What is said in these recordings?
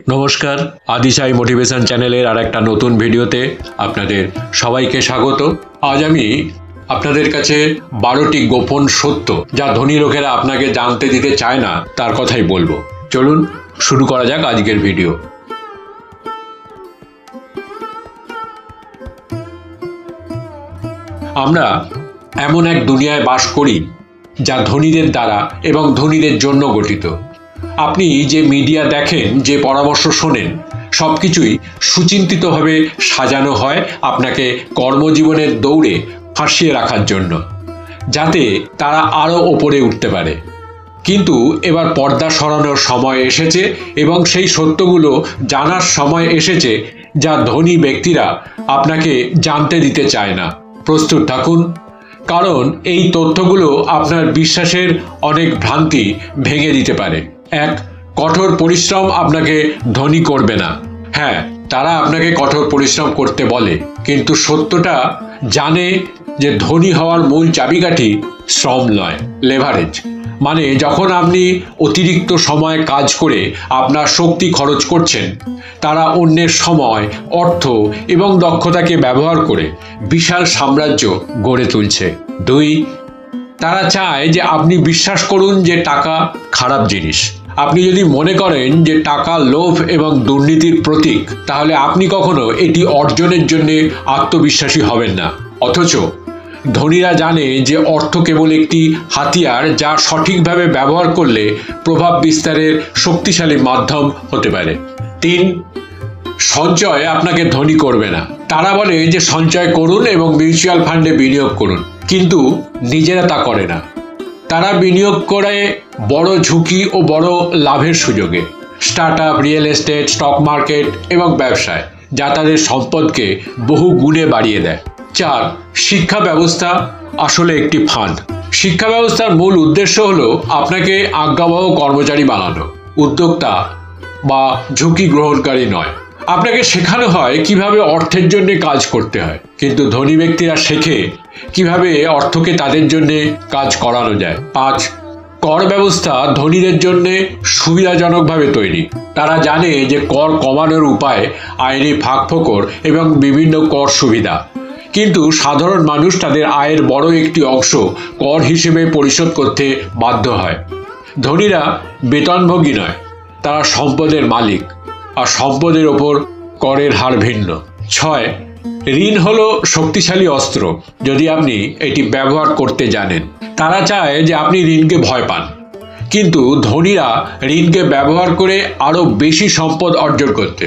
নমস্কার, আদিশাই মোটিভেশন চ্যানেলের আর একটা নতুন ভিডিওতে আপনাদের সবাইকে স্বাগত। আজ আমি আপনাদের কাছে 12টি গোপন সত্য যা ধনী লোকেরা আপনাকে জানতে দিতে চায় না তার কথাই বলবো। চলুন শুরু করা যাক আজকের ভিডিও। আমরা এমন এক দুনিয়ায় বাস করি যা ধনীদের দ্বারা এবং ধনীদের জন্য গঠিত। আপনি যে মিডিয়া দেখেন, যে পরামর্শ শোনেন, সব কিছুই সুচিন্তিতভাবে সাজানো হয় আপনাকে কর্মজীবনের দৌড়ে ফাঁসিয়ে রাখার জন্য, যাতে তারা আরও ওপরে উঠতে পারে। কিন্তু এবার পর্দা সরানোর সময় এসেছে এবং সেই সত্যগুলো জানার সময় এসেছে যা ধনী ব্যক্তিরা আপনাকে জানতে দিতে চায় না। প্রস্তুত থাকুন, কারণ এই তথ্যগুলো আপনার বিশ্বাসের অনেক ভ্রান্তি ভেঙে দিতে পারে। এক, কঠোর পরিশ্রম আপনাকে ধনী করবে না। হ্যাঁ, তারা আপনাকে কঠোর পরিশ্রম করতে বলে, কিন্তু সত্যটা জানে যে ধনী হওয়ার মূল চাবিকাঠি শ্রম নয়, লেভারেজ। মানে যখন আপনি অতিরিক্ত সময় কাজ করে আপনার শক্তি খরচ করছেন, তারা অন্যের সময়, অর্থ এবং দক্ষতাকে ব্যবহার করে বিশাল সাম্রাজ্য গড়ে তুলছে। দুই, তারা চায় যে আপনি বিশ্বাস করুন যে টাকা খারাপ জিনিস। আপনি যদি মনে করেন যে টাকা লোভ এবং দুর্নীতির প্রতীক, তাহলে আপনি কখনো এটি অর্জনের জন্য আত্মবিশ্বাসী হবেন না। অথচ ধনীরা জানে যে অর্থ কেবল একটি হাতিয়ার, যা সঠিকভাবে ব্যবহার করলে প্রভাব বিস্তারের শক্তিশালী মাধ্যম হতে পারে। তিন, সঞ্চয় আপনাকে ধনী করবে না। তারা বলে যে সঞ্চয় করুন এবং মিউচুয়াল ফান্ডে বিনিয়োগ করুন, কিন্তু নিজেরা তা করে না। তারা বিনিয়োগ করে বড় ঝুঁকি ও বড় লাভের সুযোগে, start up, real estate, stock market এবং ব্যবসায়, যা তাদের সম্পদকে বহু গুণে বাড়িয়ে দেয়। চার, শিক্ষা ব্যবস্থা আসলে একটি ফান্ড। শিক্ষা ব্যবস্থার মূল উদ্দেশ্য হলো আপনাকে আজ্ঞাবহ কর্মচারী বানানো, উদ্যোক্তা বা ঝুঁকি গ্রহণকারী নয়। আপনাকে শেখানো হয় কিভাবে অর্থের জন্য কাজ করতে হয়, কিন্তু ধনী ব্যক্তিরা শেখে কিভাবে অর্থকে তাদের জন্য কাজ করানো যায়। পাঁচ, কর ব্যবস্থা ধনীদের জন্য সুবিধাজনকভাবে তৈরি। তারা জানে যে কর কমানোর উপায়, আইনি ফাঁকফোকর এবং বিভিন্ন কর সুবিধা, কিন্তু সাধারণ মানুষ তাদের আয়ের বড় একটি অংশ কর হিসেবে পরিশোধ করতে বাধ্য হয়। ধনীরা বেতনভোগী নয়, তারা সম্পদের মালিক, আর সম্পদের ওপর করের হার ভিন্ন। ছয়, ঋণ হলো শক্তিশালী অস্ত্র যদি আপনি এটি ব্যবহার করতে জানেন। তারা চায় যে আপনি ঋণকে ভয় পান, কিন্তু ধনীরা ঋণকে ব্যবহার করে আরও বেশি সম্পদ অর্জন করতে।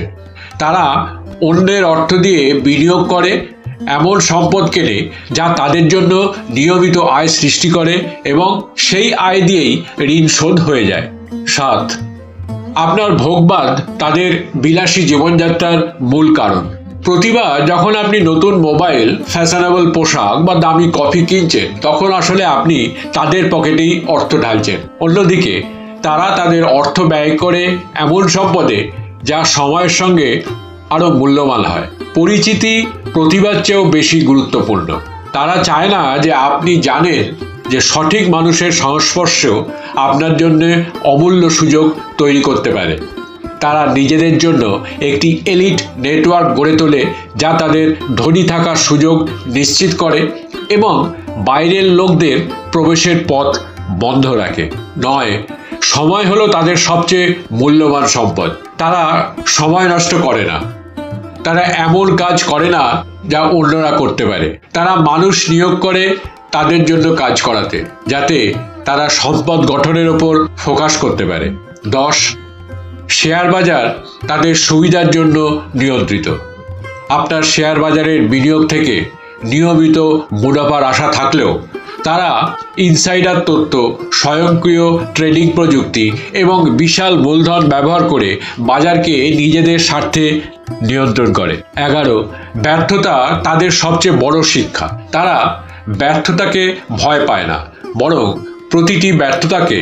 তারা অন্যের অর্থ দিয়ে বিনিয়োগ করে, এমন সম্পদ কেনে যা তাদের জন্য নিয়মিত আয় সৃষ্টি করে এবং সেই আয় দিয়েই ঋণ শোধ হয়ে যায়। সাত, আপনার ভোগবাদ তাদের বিলাসী জীবনযাত্রার মূল কারণ। প্রতিবার যখন আপনি নতুন মোবাইল, ফ্যাশনেবল পোশাক বা দামি কফি কিনছেন, তখন আসলে আপনি তাদের পকেটেই অর্থ ঢালছেন। অন্যদিকে তারা তাদের অর্থ ব্যয় করে এমন সম্পদে যা সময়ের সঙ্গে আরও মূল্যবান হয়। পরিচিতি প্রতিভার চেয়েও বেশি গুরুত্বপূর্ণ। তারা চায় না যে আপনি জানেন যে সঠিক মানুষের সংস্পর্শ আপনার জন্য অমূল্য সুযোগ তৈরি করতে পারে। তারা নিজেদের জন্য একটি এলিট নেটওয়ার্ক গড়ে তোলে, যা তাদের ধনী থাকার সুযোগ নিশ্চিত করে এবং বাইরের লোকদের প্রবেশের পথ বন্ধ রাখে। নয়, সময় হলো তাদের সবচেয়ে মূল্যবান সম্পদ। তারা সময় নষ্ট করে না। তারা এমন কাজ করে না যা অন্যরা করতে পারে। তারা মানুষ নিয়োগ করে তাদের জন্য কাজ করাতে, যাতে তারা সম্পদ গঠনের ওপর ফোকাস করতে পারে। 10, শেয়ার বাজার তাদের সুবিধার জন্য নিয়ন্ত্রিত। আপনার শেয়ার বাজারের বিনিয়োগ থেকে নিয়মিত মুনাফার আশা থাকলেও তারা ইনসাইডার তথ্য, স্বয়ংক্রিয় ট্রেডিং প্রযুক্তি এবং বিশাল মূলধন ব্যবহার করে বাজারকে নিজেদের স্বার্থে নিয়ন্ত্রণ করে। 11, ব্যর্থতা তাদের সবচেয়ে বড় শিক্ষা। তারা ব্যর্থতাকে ভয় পায় না, বরং প্রতিটি ব্যর্থতাকে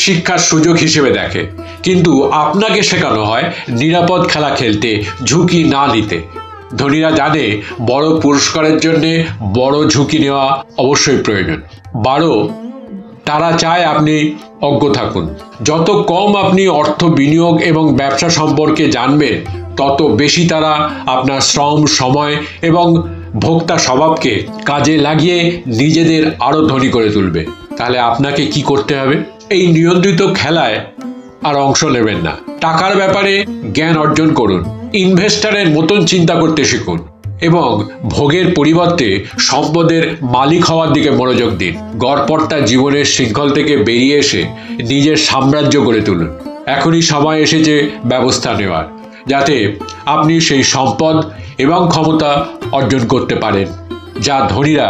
শিক্ষার সুযোগ হিসেবে দেখে। কিন্তু আপনাকে শেখানো হয় নিরাপদ খেলা খেলতে, ঝুঁকি না নিতে। ধনীরা জানে বড় পুরস্কারের জন্য বড় ঝুঁকি নেওয়া অবশ্যই প্রয়োজন। 12, তারা চায় আপনি অজ্ঞ থাকুন। যত কম আপনি অর্থ বিনিয়োগ এবং ব্যবসা সম্পর্কে জানবেন, তত বেশি তারা আপনার শ্রম, সময় এবং ভোক্তা স্বভাবকে কাজে লাগিয়ে নিজেদের আরও ধনী করে তুলবে। তাহলে আপনাকে কি করতে হবে? এই নিয়ন্ত্রিত খেলায় আর অংশ নেবেন না। টাকার ব্যাপারে জ্ঞান অর্জন করুন, ইনভেস্টরের মতন চিন্তা করতে শিখুন এবং ভোগের পরিবর্তে সম্পদের মালিক হওয়ার দিকে মনোযোগ দিন। গড়পড়তা জীবনের শৃঙ্খল থেকে বেরিয়ে এসে নিজের সাম্রাজ্য গড়ে তুলুন। এখনই সময় এসেছে ব্যবস্থা নেওয়ার, যাতে আপনি সেই সম্পদ এবং ক্ষমতা অর্জন করতে পারেন যা ধনীরা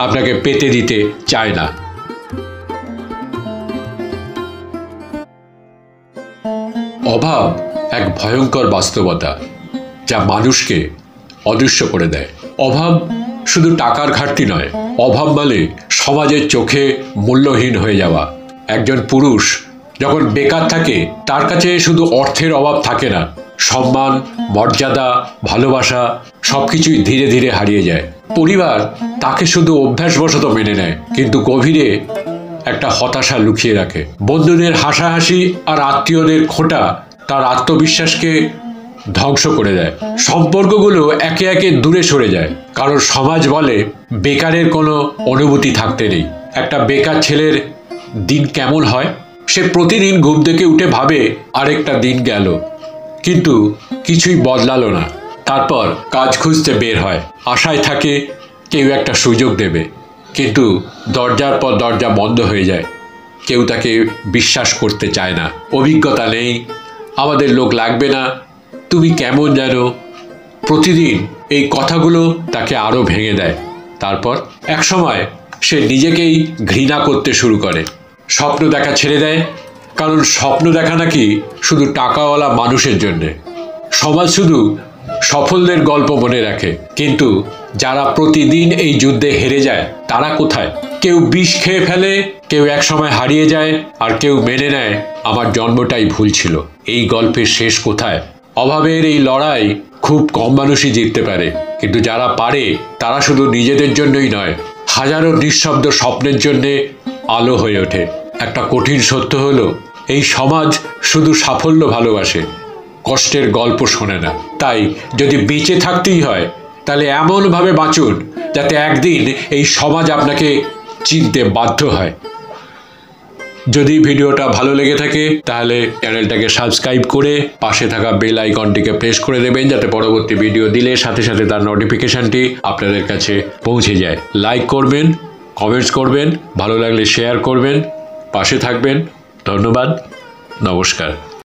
আপনাকে পেতে দিতে চায় না। অভাব এক ভয়ঙ্কর বাস্তবতা যা মানুষকে অদৃশ্য করে দেয়। অভাব শুধু টাকার ঘাটতি নয়, অভাব মানে সমাজের চোখে মূল্যহীন হয়ে যাওয়া। একজন পুরুষ যখন বেকার থাকে, তার কাছে শুধু অর্থের অভাব থাকে না, সম্মান, মর্যাদা, ভালোবাসা সবকিছুই ধীরে ধীরে হারিয়ে যায়। পরিবার তাকে শুধু অভ্যাসবশত মেনে নেয়, কিন্তু গভীরে একটা হতাশা লুকিয়ে রাখে। বন্ধুদের হাসাহাসি আর আত্মীয়দের খোঁটা তার আত্মবিশ্বাসকে ধ্বংস করে দেয়। সম্পর্কগুলো একে একে দূরে সরে যায়, কারণ সমাজ বলে বেকারের কোনো অনুভূতি থাকতে নেই। একটা বেকার ছেলের দিন কেমন হয়? সে প্রতিদিন ঘুম থেকে উঠে ভাবে আরেকটা দিন গেল, কিন্তু কিছুই বদলালো না। তারপর কাজ খুঁজতে বের হয়, আশায় থাকে কেউ একটা সুযোগ দেবে, কিন্তু দরজার পর দরজা বন্ধ হয়ে যায়। কেউ তাকে বিশ্বাস করতে চায় না। অভিজ্ঞতা নেই, আমাদের লোক লাগবে না, তুমি কেমন যেন। প্রতিদিন এই কথাগুলো তাকে আরও ভেঙে দেয়। তারপর একসময় সে নিজেকেই ঘৃণা করতে শুরু করে, স্বপ্ন দেখা ছেড়ে দেয়, কারণ স্বপ্ন দেখা নাকি শুধু টাকাওয়ালা মানুষের জন্যে। সমাজ শুধু সফলদের গল্প মনে রাখে, কিন্তু যারা প্রতিদিন এই যুদ্ধে হেরে যায় তারা কোথায়? কেউ বিষ খেয়ে ফেলে, কেউ একসময় হারিয়ে যায়, আর কেউ মেনে নেয় আমার জন্মটাই ভুল ছিল। এই গল্পের শেষ কোথায়? অভাবের এই লড়াই খুব কম মানুষই জিততে পারে, কিন্তু যারা পারে তারা শুধু নিজেদের জন্যই নয়, হাজারো নিঃশব্দ স্বপ্নের জন্যে আলো হয়ে ওঠে। একটা কঠিন সত্য হলো, এই সমাজ শুধু সাফল্য ভালোবাসে, কষ্টের গল্প শোনে না। তাই যদি বেঁচে থাকতেই হয়, তাহলে এমনভাবে বাঁচুন যাতে একদিন এই সমাজ আপনাকে চিনতে বাধ্য হয়। যদি ভিডিওটা ভালো লেগে থাকে তাহলে চ্যানেলটাকে সাবস্ক্রাইব করে পাশে থাকা বেল আইকনটিকে প্রেস করে দেবেন, যাতে পরবর্তী ভিডিও দিলে সাথে সাথে তার নোটিফিকেশনটি আপনাদের কাছে পৌঁছে যায়। লাইক করবেন, কমেন্টস করবেন, ভালো লাগলে শেয়ার করবেন, পাশে থাকবেন। ধন্যবাদ, নমস্কার।